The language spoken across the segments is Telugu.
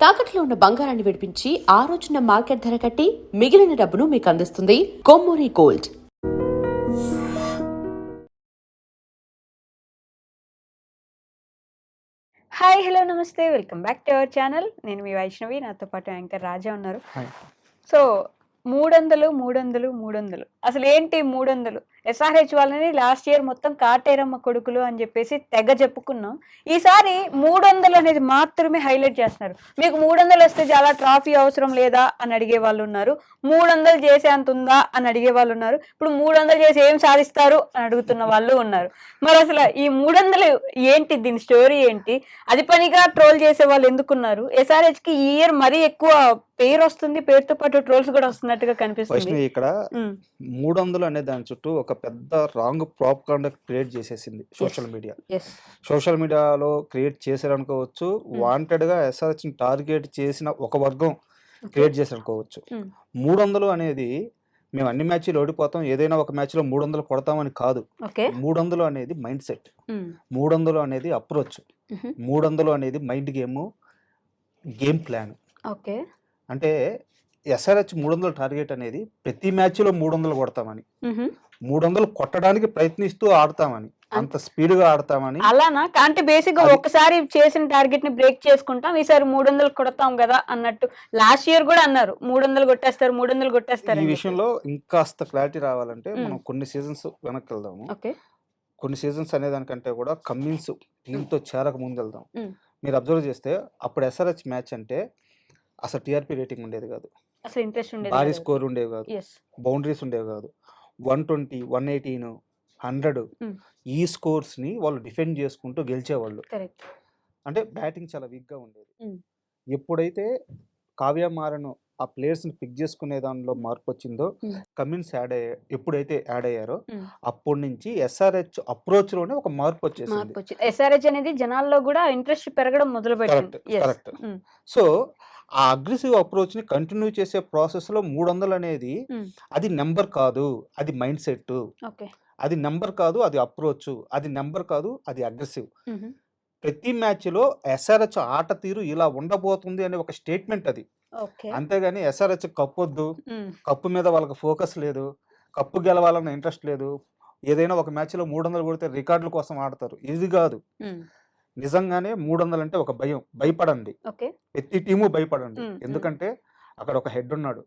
తాకట్లో ఉన్న బంగారాన్ని విడిపించి ఆ రోజున మార్కెట్ ధర కట్టి మిగిలిన డబ్బును మీకు అందిస్తుంది కొమ్మూరి గోల్డ్. హాయ్ హలో నమస్తే welcome back to our channel. నేను మీ వైష్ణవి, నాతో పాటు యాంకర్ రాజా ఉన్నారు. సో 300 అసలు ఏంటి 300? ఎస్ఆర్హెచ్ వాళ్ళని లాస్ట్ ఇయర్ మొత్తం కాటేరమ్మ కొడుకులు అని చెప్పేసి తెగ చెప్పుకున్నాం. ఈసారి 300 అనేది మాత్రమే హైలైట్ చేస్తున్నారు. మీకు 300 వస్తే చాలా ట్రాఫీ అవసరం లేదా అని అడిగే వాళ్ళు ఉన్నారు, 300 చేసే అంత ఉందా అని అడిగే వాళ్ళు ఉన్నారు, ఇప్పుడు 300 చేసి ఏం సాధిస్తారు అని అడుగుతున్న వాళ్ళు ఉన్నారు. మరి అసలు ఈ 300 ఏంటి, దీని స్టోరీ ఏంటి, అది పనిగా ట్రోల్ చేసే వాళ్ళు ఎందుకున్నారు? ఎస్ఆర్హెచ్ కి ఈ ఇయర్ మరీ ఎక్కువ పేరు వస్తుంది, పేరుతో పాటు ట్రోల్స్ కూడా వస్తున్నట్టుగా కనిపిస్తుంది. ఇక్కడ 300 అనే దాని చుట్టూ ఒక పెద్ద రాంగ్ ప్రాపగాండా క్రియేట్ చేసేసింది సోషల్ మీడియాలో క్రియేట్ చేశారనుకోవచ్చు. వాంటెడ్ గా ఎస్ఆర్హెచ్ టార్గెట్ చేసిన ఒక వర్గం క్రియేట్ చేశారనుకోవచ్చు. 300 అనేది మేము అన్ని మ్యాచ్లు ఓడిపోతాం, ఏదైనా ఒక మ్యాచ్ లో 300 కొడతామని కాదు. 300 అనేది మైండ్ సెట్, 300 అనేది అప్రోచ్, 300 అనేది మైండ్ గేమ్ ప్లాన్. అంటే ఎస్ఆర్హెచ్ 300 టార్గెట్ అనేది ప్రతి మ్యాచ్ లో 300 కొడతామని, 300 కొట్టడానికి ప్రయత్నిస్తూ ఆడతామని, అంత స్పీడ్ గా ఆడతామని. అలానా? అంటే బేసిక్ గా ఒకసారి చేసిన టార్గెట్ ని బ్రేక్ చేసుకుంటాం, ఈసారి 300 కొడతాం కదా అన్నట్టు లాస్ట్ ఇయర్ కూడా అన్నారు, 300 కొట్టేస్తారు 300 కొట్టేస్తారు. ఈ విషయంలో ఇంకాస్త క్లారిటీ రావాలంటే మనం కొన్ని సీజన్స్ వెనక్కి వెళ్దాము. కొన్ని సీజన్స్ అనేదానికంటే కూడా కమ్మిన్స్ టీంతో చేరక ముందు వెళ్దాం. మీరు అబ్జర్వ్ చేస్తే అప్పుడు ఎస్ఆర్హెచ్ మ్యాచ్ అంటే అసలు టీఆర్పీ రేటింగ్ ఉండేది కాదు, అసలు ఇంట్రెస్ట్ ఉండేది, భారీ స్కోర్ ఉండేవి కాదు, బౌండరీస్ ఉండేవి కాదు. 120, 118, 100 ఈ స్కోర్స్ ని వాళ్ళు డిఫెండ్ చేసుకుంటూ గెలిచేవాళ్ళు. అంటే బ్యాటింగ్ చాలా వీక్ గా ఉండేది. ఎప్పుడైతే కావ్య మారను ఆ ప్లేయర్స్ ని పిక్ చేసుకునే దానిలో మార్పు వచ్చిందో, కమిన్స్ ఎప్పుడైతే యాడ్ అయ్యారో అప్పటి నుంచి ఎస్ఆర్హెచ్ అప్రోచ్ లోనే ఒక మార్పు వచ్చేసింది. ఎస్ఆర్హెచ్ అనేది జనాల్లో కూడా ఇంట్రెస్ట్ పెరగడం మొదలు పెట్టింది. కరెక్ట్. సో ఆ అగ్రెసివ్ అప్రోచ్ ని కంటిన్యూ చేసే ప్రాసెస్ లో 300 అనేది అది నెంబర్ కాదు, అది మైండ్ సెట్. అది నెంబర్ కాదు, అది అప్రోచ్. అది నెంబర్ కాదు, అది అగ్రెసివ్. ప్రతి మ్యాచ్ లో ఎస్ఆర్హెచ్ ఆట తీరు ఇలా ఉండబోతుంది అనే ఒక స్టేట్మెంట్ అది. అంతేగాని ఎస్ఆర్హెచ్ కప్పొద్దు, కప్పు మీద వాళ్ళకి ఫోకస్ లేదు, కప్పు గెలవాలన్న ఇంట్రెస్ట్ లేదు, ఏదైనా ఒక మ్యాచ్ లో 300 కొడితే రికార్డుల కోసం ఆడతారు, ఇది కాదు. నిజంగానే 300 అంటే ఒక భయపడండి, ప్రతి టీము భయపడండి. ఎందుకంటే అక్కడ ఒక హెడ్ ఉన్నాడు,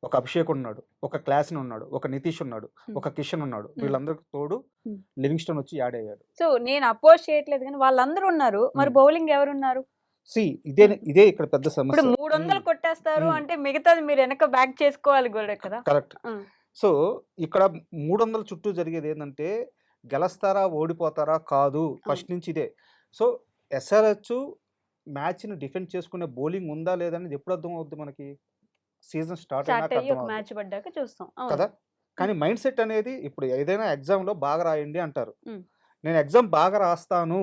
ఒక అభిషేక్ ఉన్నాడు, ఒక క్లాసన్ ఉన్నాడు, ఒక నితీష్ ఉన్నాడు, ఒక కిషన్ ఉన్నాడు. వీళ్ళందరికి తోడు లివింగ్స్టన్ వచ్చి యాడ్ అయ్యాడు. సో నేను అపోజ్ చేయట్లేదు కానీ వాళ్ళందరూ ఉన్నారు, మరి బౌలింగ్ ఎవరున్నారు? ఇదే ఇక్కడ పెద్ద సమస్య. 300 కొట్టేస్తారు అంటే మిగతాది మీరు వెనక బ్యాక్ చేసుకోవాలి కూడా కదా. కరెక్ట్. సో ఇక్కడ 300 చుట్టూ జరిగేది ఏంటంటే గెలుస్తారా ఓడిపోతారా కాదు, ఫస్ట్ నుంచి ఇదే. సో ఎస్ఆర్హెచ్ మ్యాచ్ ని డిఫెండ్ చేసుకునే బౌలింగ్ ఉందా లేదా అనేది ఎప్పుడు అర్థం అవుద్ది మనకి? సీజన్ స్టార్ట్ పడ్డాక చూస్తాం కదా. కానీ మైండ్ సెట్ అనేది ఇప్పుడు ఏదైనా ఎగ్జామ్ లో బాగా రాయండి అంటారు, నేను ఎగ్జామ్ బాగా రాస్తాను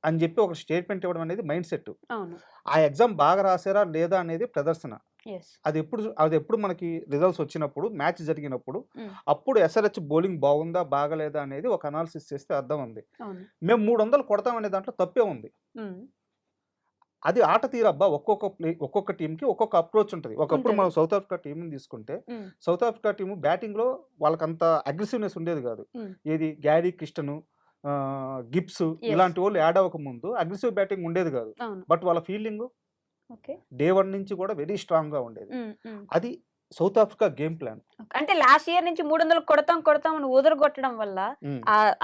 అని చెప్పి ఒక స్టేట్మెంట్ ఇవ్వడం అనేది మైండ్ సెట్. ఆ ఎగ్జామ్ బాగా రాసారా లేదా అనేది ప్రదర్శన. అది ఎప్పుడు మనకి రిజల్ట్స్ వచ్చినప్పుడు, మ్యాచ్ జరిగినప్పుడు, అప్పుడు ఎస్ఆర్హెచ్ బౌలింగ్ బాగుందా బాగలేదా అనేది ఒక అనాలిసిస్ చేస్తే అర్థం ఉంది. మేము 300 కొడతామనే దాంట్లో తప్పే ఉంది. అది ఆట తీరబ్బా. ఒక్కొక్క టీంకి ఒక్కొక్క అప్రోచ్ ఉంటుంది. ఒకప్పుడు మనం సౌత్ ఆఫ్రికా టీంని తీసుకుంటే, సౌత్ ఆఫ్రికా టీం బ్యాటింగ్ లో వాళ్ళకంత అగ్రెసివ్నెస్ ఉండేది కాదు. ఏది గ్యారీ క్రిస్టన్, గిబ్స్ ఇలాంటి వాళ్ళు యాడ్ అవ్వక ముందు అగ్రెసివ్ బ్యాటింగ్ ఉండేది కాదు. బట్ వాళ్ళ ఫీల్డింగ్ డే 1 నుంచి కూడా వెరీ స్ట్రాంగ్ గా ఉండేది. అది సౌత్ ఆఫ్రికా గేమ్ ప్లాన్. అంటే లాస్ట్ ఇయర్ నుంచి 300 కొడతాం అని ఊదరగొట్టడం వల్ల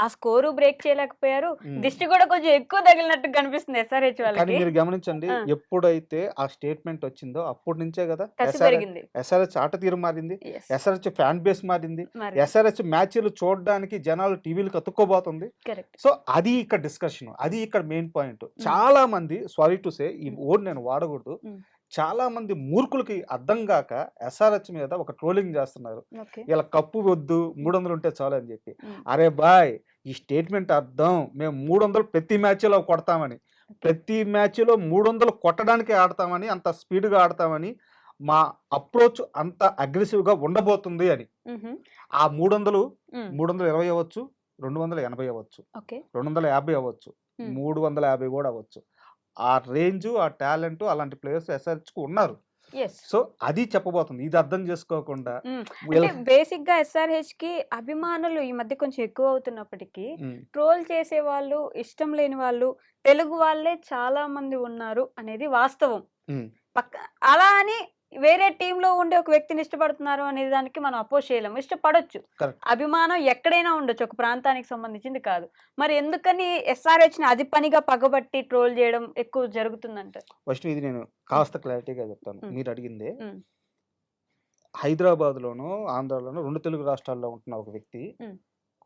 ఆ స్కోరు బ్రేక్ చేయలేకపోయారు. దిష్టి కూడా కొంచెం ఎక్కువ తగిలినట్టు కనిపిస్తుంది ఎస్ఆర్హెచ్ వాళ్ళకి. మీరు గమనించండి, ఎప్పుడైతే ఆ స్టేట్మెంట్ వచ్చిందో అప్పటి నుంచే కదా ఎస్ఆర్హెచ్ ఆట తీరు మారింది, ఎస్ఆర్హెచ్ ఫ్యాన్ బేస్ మారింది, ఎస్ఆర్హెచ్ మ్యాచ్లు చూడడానికి జనాలు టీవీలకు అతుక్కోబోతుంది. సో అది ఇక్కడ డిస్కషన్, అది ఇక్కడ మెయిన్ పాయింట్. చాలా మంది, సారీ టు సే ఈ వర్డ్ నేను వాడకూడదు, చాలా మంది మూర్ఖులకి అర్థం కాక ఎస్ఆర్హెచ్ మీద ఒక ట్రోలింగ్ చేస్తున్నారు. ఇలా కప్పు వద్దు 300 ఉంటే చాలు అని చెప్పి. అరే బాయ్, ఈ స్టేట్మెంట్ అర్థం మేము 300 ప్రతి మ్యాచ్లో కొడతామని, ప్రతి మ్యాచ్లో 300 కొట్టడానికి ఆడతామని, అంత స్పీడ్గా ఆడతామని, మా అప్రోచ్ అంత అగ్రెసివ్గా ఉండబోతుంది అని. ఆ 320 అవ్వచ్చు, 280 అవ్వచ్చు, 250 అవ్వచ్చు, 350 కూడా అవ్వచ్చు. ఆ రేంజ్, ఆ టాలెంట్ అలాంటి ప్లేయర్స్ ఎస్ఆర్హెచ్‌కి ఉన్నారు. యెస్. సో, అది చెప్పబోతుంది. ఇది అర్థం చేసుకోకుండా అంటే వీళ్ళ బేసిక్‌గా ఎస్ఆర్‌హెచ్‌కి అభిమానులు ఈ మధ్య కొంచెం ఎక్కువ అవుతున్నప్పటికీ, హ్మ్. ట్రోల్ చేసేవాళ్ళు, ఇష్టం లేని వాళ్ళు, తెలుగు వాళ్ళే చాలా మంది ఉన్నారు అనేది వాస్తవం. హ్మ్. పక్క అలా అని వేరే టీమ్‌లో ఉండే ఒక వ్యక్తిని ఇష్టపడుతున్నారు అనే దానికి మనం అపోజ్ చేయలేము. ఇష్టపడొచ్చు. కరెక్ట్. అభిమానం ఎక్కడైనా ఉండొచ్చు. ఒక ప్రాంతానికి సంబంధించింది కాదు. మరి ఎందుకని ఎస్ఆర్‌హెచ్‌ని అది పనిగా పగబట్టి ట్రోల్ చేయడం ఎక్కువ జరుగుతుందంటారు? ఫస్ట్ ఇది నేను కాస్త క్లారిటీగా చెప్తాను. హ్మ్. మీరు అడిగిందే. హ్మ్. హైదరాబాద్‌లోనో, ఆంధ్రాలోనో 2 తెలుగు రాష్ట్రాల్లో ఉంటున్న ఒక వ్యక్తి హ్మ్.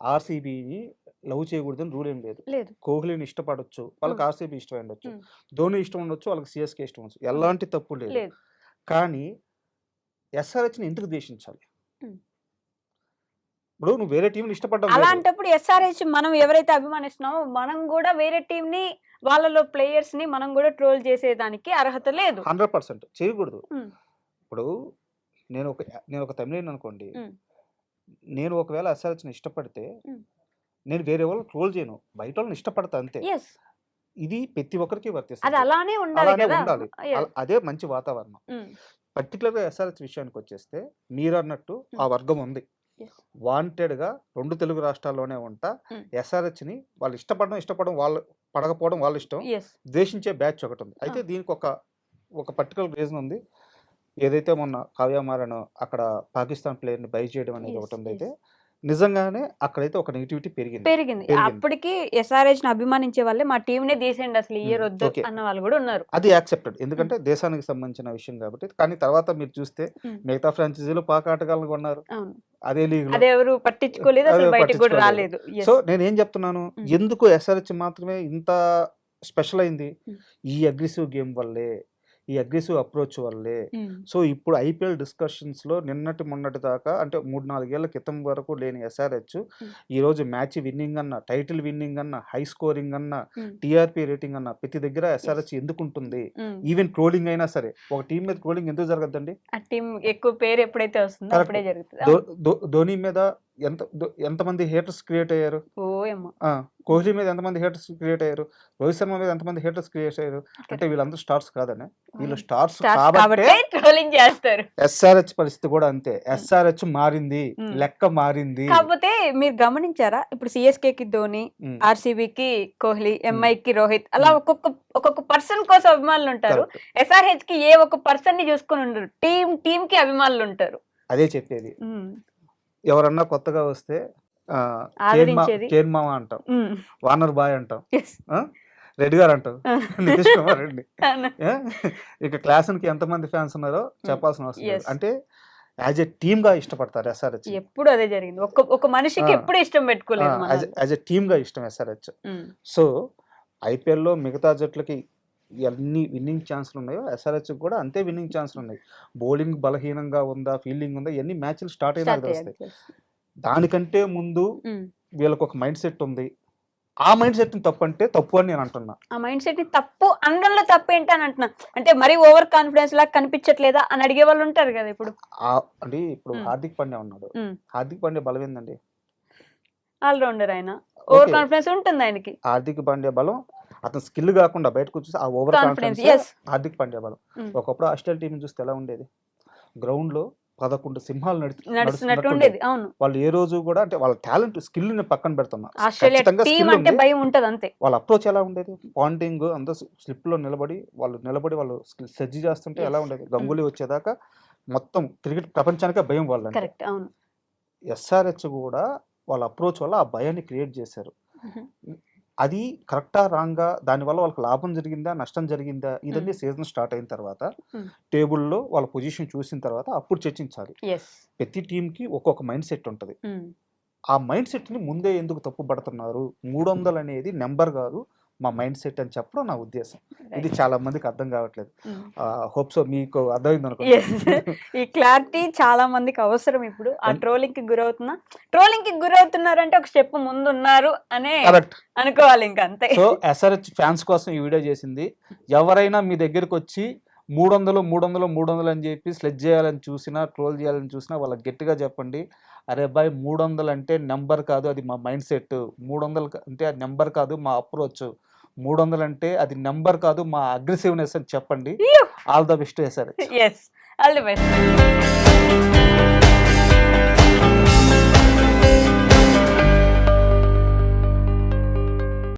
ఆర్‌సీబీని లవ్ చేయకూడదని రూల్ ఏం లేదు. లేదు. కోహ్లీని ఇష్టపడొచ్చు. వాళ్ళకి హ్మ్. ఆర్‌సీబీ ఇష్టమై ఉండొచ్చు. హ్మ్. ధోని ఇష్టం ఉండొచ్చు. వాళ్ళకి సీఎస్‌కే ఇష్టం ఉండొచ్చు. ఎలాంటి తప్పు లేదు. లేదు. కానీ ఎస్ఆర్‌హెచ్‌ని ఎందుకు ద్వేషించాలి? హ్మ్. ఇప్పుడు నువ్వు వేరే టీమ్‌ని ఇష్టపడడం వేరు. అలాంటప్పుడు ఎస్ఆర్‌హెచ్ మనం ఎవరైతే అభిమానిస్తున్నామో మనం గూడా వేరే టీమ్‌ని వాళ్ళలో ప్లేయర్స్‌ని మనం గూడా ట్రోల్ చేసేదానికి అర్హత లేదు. 100% చేయకూడదు. హ్మ్. ఇప్పుడు నేనొక తమిళియన్ అనుకోండి. హ్మ్. నేను ఒకవేళ ఎస్ఆర్‌హెచ్‌ని ఇష్టపడితే హ్మ్. నేను వేరే వాళ్ళని ట్రోల్ చేయను. బయటోళ్ళని ఇష్టపడతా అంతే. యెస్. ఇది ప్రతి ఒక్కరికి అది వర్తిస్తది. అలానే ఉండాలి అలానే కదా! ఉండాలి. యెస్. అదే మంచి వాతావరణం. హ్మ్. పర్టిక్యులర్‌గా ఎస్ఆర్‌హెచ్ విషయానికొచ్చేస్తే మీరన్నట్టు ఆ హ్మ్. వర్గం ఉంది. యెస్. వాంటెడ్‌గా 2 తెలుగు రాష్ట్రాల్లోనే ఉంటా హ్మ్. ఎస్ఆర్‌హెచ్‌ని వాళ్ళు ఇష్టపడడం వాళ్ళు పడకపోవడం వాళ్ళ ఇష్టం. యెస్. ద్వేషించే బ్యాచ్ ఒకటుంది. ఆ! అయితే దీనికొక పర్టిక్యులర్ రీజన్ ఉంది. ఏదైతే మొన్న కావ్య మారన్ అక్కడ పాకిస్తాన్ ప్లేయర్‌ని బై చేయడం అనేది యెస్. ఒకటుందైతే యెస్. నిజంగానే అక్కడైతే ఒక నెగటివిటీ పెరిగింది. పెరిగింది. పెరిగింది. అప్పటికి ఎస్ఆర్‌హెచ్‌ని అభిమానించే వాళ్ళే మా టీమ్‌నే తీసేయండి అసలు ఇయ్యరొద్దు ఓకే. అన్న వాళ్ళు గూడా ఉన్నారు. అది యాక్సెప్టెడ్. హ్మ్. ఎందుకంటే దేశానికి సంబంధించిన విషయం కాబట్టి. కానీ తర్వాత మీరు చూస్తే హ్మ్. మిగతా ఫ్రాంచైజీలు పాక్ ఆటగాళ్ళని కొన్నారు. అవును. అదే లీగ్‌లో. అదెవరు పట్టించుకోలేదు. అదే అసలు బయటికి గూడా పట్టించుకోలేదు. రాలేదు. So, yes. నేనేం చెప్తున్నాను, హ్మ్. ఎందుకు ఎస్ఆర్‌హెచ్ మాత్రమే ఇంత స్పెషల్ అయింది? హ్మ్. ఈ అగ్రెసివ్ గేమ్ వల్లే. ఈ అగ్రెసివ్ అప్రోచ్ వల్లే. హ్మ్. సో, ఇప్పుడు ఐపీఎల్ డిస్కషన్స్‌లో మొన్నటి దాకా అంటే 3, 4 ఏళ్ల క్రితం వరకు లేని ఎస్ఆర్‌హెచ్ హ్మ్. ఈరోజు మ్యాచ్ విన్నింగ్ అన్న, టైటిల్ విన్నింగ్ అన్న, హై స్కోరింగ్ అన్న, హ్మ్. టీఆర్‌పీ రేటింగ్ అన్న ప్రతి దగ్గర యెస్. ఎస్ఆర్‌హెచ్ ఎందుకుంటుంది? హ్మ్. ఈవెన్ ట్రోలింగ్ అయినా సరే. ఒక టీమ్ మీద ట్రోలింగ్ ఎందుకు జరగద్దండి? ఆ టీమ్ ఎక్కువ పేరు ఎప్పుడైతే వస్తుందో కరెక్ట్. అప్పుడే జరుగుతది. ధో అవును. ధో ధోని మీద ఎంతమంది హేటర్స్ క్రియేట్ అయ్యారు? ఓయమ్మ! ఆ! కోహ్లీ మీద ఎంతమంది హేటర్స్ క్రియేట్ అయ్యారు? రోహిత్ శర్మ మీద ఎంతమంది హేటర్స్ క్రియేట్ అయ్యారు? అంటే కరెక్ట్. వీళ్ళందరూ స్టార్స్ కాదనా? వీళ్ళు అవును. స్టార్స్ స్టార్స్ కాబట్టే కాబట్టే ట్రోలింగ్ చేస్తారు. ఎస్ఆర్‌హెచ్ పరిస్థితి కూడా అంతే. హ్మ్. ఎస్ఆర్‌హెచ్ మారింది. హ్మ్. లెక్క మారింది. కాకపోతే మీరు గమనించారా? ఇప్పుడు సీఎస్‌కేకి ధోని, హ్మ్. ఆర్‌సీబీకి కోహ్లీ, హ్మ్. ఎంఐకి రోహిత్ అలా హ్మ్. ఒక్కొక్క పర్సన్ కోసం అభిమానులుంటారు. కరెక్ట్. ఎస్ఆర్‌హెచ్‌కి ఏ ఒక్క పర్సన్‌ని చూసుకొని ఉండరు. టీమ్‌కి అభిమానులుంటారు. అదే చెప్పేది. హ్మ్. ఎవరన్నా కొత్తగా వస్తే ఆదరించేది. కేన్ మామ అంటాం. హ్మ్. వార్నర్ బాయ్ అంటాం. యెస్. ఆ! రెడ్డి గారు అంటాం. ఆ! నితీష్ కుమార్ రెడ్డి. అవును. ఆ! ఇక క్లాసన్‌కి ఎంతమంది ఫాన్స్ ఉన్నారో హ్మ్. చెప్పాల్సిన అవసరం లేదు. యెస్. అంటే యాస్ ఎ టీమ్‌గా ఇష్టపడతారు ఎస్ఆర్‌హెచ్‌ని. ఎప్పుడు అదే జరిగింది. ఒక ఆ! మనిషికి ఎప్పుడు ఇష్టం ఆ! పెట్టుకోలేదు మనోళ్ళు. యాస్ ఎ టీమ్‌గా ఇష్టం ఎస్ఆర్‌హెచ్. హ్మ్. సో, ఐపీఎల్‌లో మిగతా జట్లకి ఎన్ని విన్నింగ్ ఛాన్స్‌లున్నాయో ఎస్ఆర్‌హెచ్‌కి కూడా అంతే విన్నింగ్ ఛాన్స్‌లున్నాయి. బౌలింగ్ బలహీనంగా ఉందా? ఫీల్డింగ్ ఉందా? ఇయన్నీ మ్యాచ్‌లు స్టార్ట్ అయినాక స్టార్ట్ అయ్యాక తెలుస్తాయి. తెలుస్తుంది. దానికంటే ముందు హ్మ్. వీళ్ళకొక మైండ్ సెట్ ఉంది. ఆ మైండ్ సెట్‌ని తప్పంటే తప్పు అని నేను అంటున్నా. ఆ మైండ్ సెట్‌ని తప్పు అనడంలో తప్పేంటి అని అంటున్నా. అంటే మరీ ఓవర్ కాన్ఫిడెన్స్ లాగా కనిపించట్లేదా అని అడిగే వాళ్ళు ఉంటారు గదా! ఇప్పుడు. అంటే ఇప్పుడు హ్మ్. హార్దిక్ పాండ్యా ఉన్నాడు. హ్మ్. హార్దిక్ పాండ్యా బలం ఏందండి? ఆల్ రౌండర్ ఆయన. Over okay. కాన్ఫిడెన్స్ ఉంటుంది ఆయనకి. హార్దిక్ పాండ్యా బలం అతని స్కిల్ గాకుండా బయటకొచ్చేసి ఆ ఓవర్ కాన్ఫిడెన్స్. కాన్ఫిడెన్సే యెస్. హార్దిక్ పాండ్యా బలం. హ్మ్. ఒకప్పుడు ఆస్ట్రేలియా టీమ్‌ని చూస్తే ఎలా ఉండేది? గ్రౌండ్‌లో 11 సింహాలు నడుస్తున్నట్టు నడుస్తున్నట్టు ఉండేది. ఉండేది. అవును. వాళ్ళు ఏ రోజు గూడా అంటే వాళ్ళ టాలెంట్ స్కిల్‌ని పక్కన పెడుతున్నా. ఆస్ట్రేలియా ఖచ్చితంగా టీమ్ స్కిల్ అంటే ఉంది. భయం ఉంటది అంతే. వాళ్ళ అప్రోచ్ ఎలా ఉండేది? పాంటింగ్ అంతా స్లిప్‌లో వాళ్ళు సెర్చ్ చేస్తుంటే ఎలా యెస్. ఉండేది? హ్మ్. గంగూలీ వచ్చేదాకా మొత్తం క్రికెట్ ప్రపంచానికే భయం వాళ్ళంటే. కరెక్ట్. అవును. ఎస్ఆర్‌హెచ్ గూడా వాళ్ళ అప్రోచ్ వల్ల ఆ భయాన్ని క్రియేట్ చేశారు. హుహు. అది కరెక్టా? రాంగా? దానివల్ల వాళ్ళకి లాభం జరిగిందా? నష్టం జరిగిందా? హ్మ్. ఇదన్నీ సీజన్ స్టార్ట్ అయిన తర్వాత హ్మ్. టేబుల్‌లో వాళ్ళ పొజిషన్ చూసిన తర్వాత అప్పుడు చర్చించాలి. యెస్. ప్రతి టీమ్‌కి ఒక్కొక్క మైండ్ సెట్ ఉంటది. హ్మ్. ఆ మైండ్ సెట్‌ని ముందే ఎందుకు తప్పుపడుతున్నారు? 300 అనేది నంబర్ గాదు. మా మైండ్ సెట్ అని చెప్పడం నా ఉద్దేశం. ఇది రైట్. చాలా మందికి అర్థం కావట్లేదు. హ్మ్. హోప్ సో మీకు అర్థమైందనుకుంటా. యెస్. ఈ క్లారిటీ చాలా మందికి అవసరం ఇప్పుడు. ఆ ఎన్ ట్రోలింగ్‌కి గురవుతున్నారంటే ఒక స్టెప్ ముందున్నారు అనే కరెక్ట్. అనుకోవాలి ఇంక అంతే. సో, ఎస్ఆర్‌హెచ్ ఫ్యాన్స్ కోసం ఈ వీడియో చేసింది. ఎవరైనా మీ దగ్గరకొచ్చి 300 అని చెప్పి స్లెడ్జ్ చేయాలని చూసినా, ట్రోల్ చేయాలని చూసినా వాళ్ళకి గట్టిగా చెప్పండి. అరే భాయ్ 300 అంటే నంబర్ కాదు. అది మా మైండ్ సెట్. 300 అంటే అది నంబర్ కాదు మా అప్రోచ్. 300 అంటే అది నెంబర్ కాదు, మా అగ్రెసివ్నెస్ అని చెప్పండి. All the best SRH. Yes, all the best.